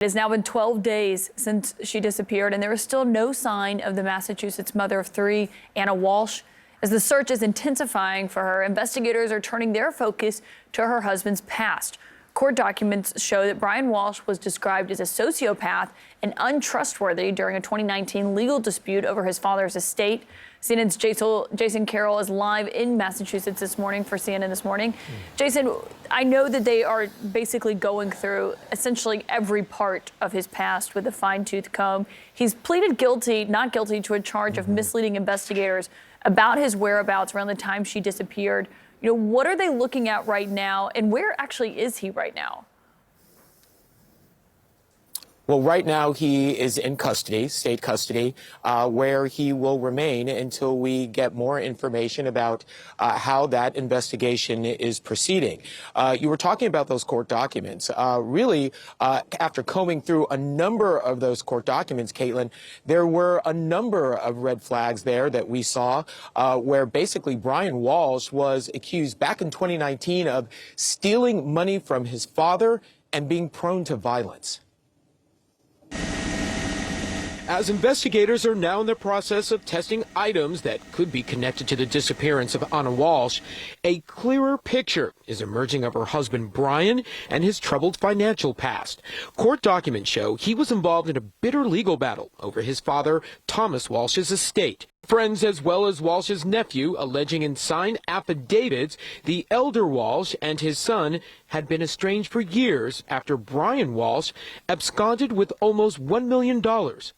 It has now been 12 days since she disappeared, and there is still no sign of the Massachusetts mother of three, Anna Walsh. As the search is intensifying for her, investigators are turning their focus to her husband's past. Court documents show that Brian Walsh was described as a sociopath and untrustworthy during a 2019 legal dispute over his father's estate. CNN's Jason Carroll is live in Massachusetts this morning for CNN This Morning. Jason, I know that they are basically going through essentially every part of his past with a fine-tooth comb. He's pleaded not guilty to a charge of misleading investigators about his whereabouts around the time she disappeared. You know, what are they looking at right now, and where actually is he right now? Well, right now he is in custody, state custody, where he will remain until we get more information about how that investigation is proceeding. You were talking about those court documents. Really, after combing through a number of those court documents, Caitlin, there were a number of red flags there that we saw where basically Brian Walsh was accused back in 2019 of stealing money from his father and being prone to violence. As investigators are now in the process of testing items that could be connected to the disappearance of Anna Walsh, a clearer picture is emerging of her husband Brian and his troubled financial past. Court documents show he was involved in a bitter legal battle over his father Thomas Walsh's estate. Friends as well as Walsh's nephew alleging in signed affidavits the elder Walsh and his son had been estranged for years after Brian Walsh absconded with almost $1 million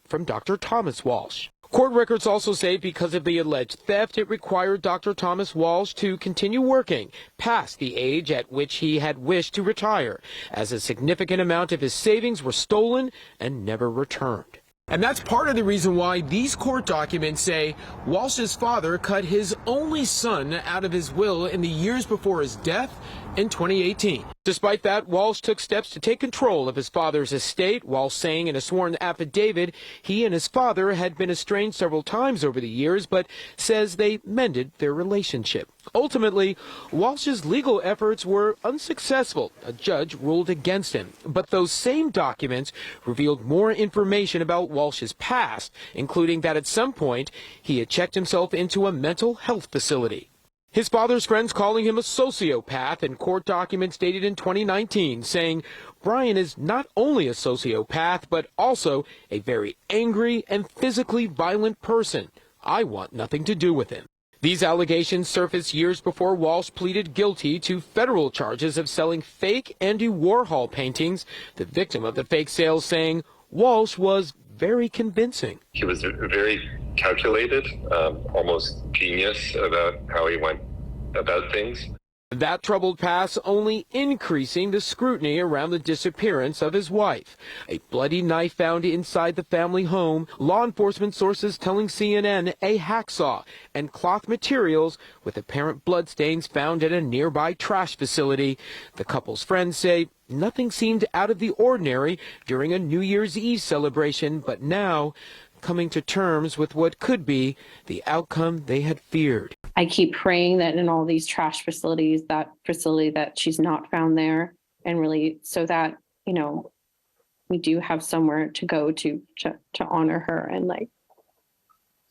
from Dr. Thomas Walsh. Court records also say because of the alleged theft, it required Dr. Thomas Walsh to continue working past the age at which he had wished to retire, as a significant amount of his savings were stolen and never returned. And that's part of the reason why these court documents say Walsh's father cut his only son out of his will in the years before his death in 2018. Despite that, Walsh took steps to take control of his father's estate, while saying in a sworn affidavit he and his father had been estranged several times over the years, but says they mended their relationship. Ultimately, Walsh's legal efforts were unsuccessful. A judge ruled against him. But those same documents revealed more information about Walsh's past, including that at some point he had checked himself into a mental health facility. His father's friends calling him a sociopath, and court documents dated in 2019 saying Brian is not only a sociopath, but also a very angry and physically violent person. I want nothing to do with him. These allegations surfaced years before Walsh pleaded guilty to federal charges of selling fake Andy Warhol paintings, the victim of the fake sales saying Walsh was very convincing. He was very calculated, almost genius about how he went about things. That troubled past only increasing the scrutiny around the disappearance of his wife. A bloody knife found inside the family home, law enforcement sources telling CNN a hacksaw, and cloth materials with apparent bloodstains found at a nearby trash facility. The couple's friends say nothing seemed out of the ordinary during a New Year's Eve celebration, but now coming to terms with what could be the outcome they had feared. I keep praying that in all these trash facilities, that she's not found there, and really so that, you know, we do have somewhere to go to honor her,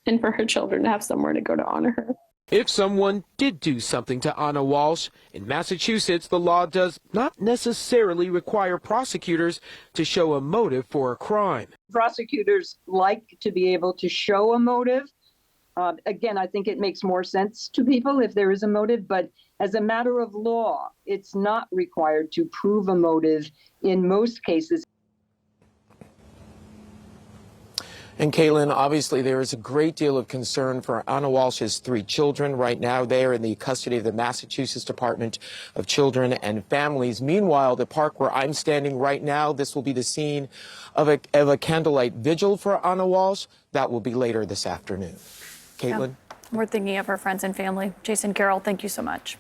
and for her children to have somewhere to go to honor her. If someone did do something to Anna Walsh, in Massachusetts, the law does not necessarily require prosecutors to show a motive for a crime. Prosecutors like to be able to show a motive. Again, I think it makes more sense to people if there is a motive, but as a matter of law, it's not required to prove a motive in most cases. And Caitlin, obviously there is a great deal of concern for Anna Walsh's three children. Right now, they are in the custody of the Massachusetts Department of Children and Families. Meanwhile, the park where I'm standing right now, this will be the scene of a candlelight vigil for Anna Walsh. That will be later this afternoon. Caitlin? Yeah, we're thinking of her friends and family. Jason Carroll, thank you so much.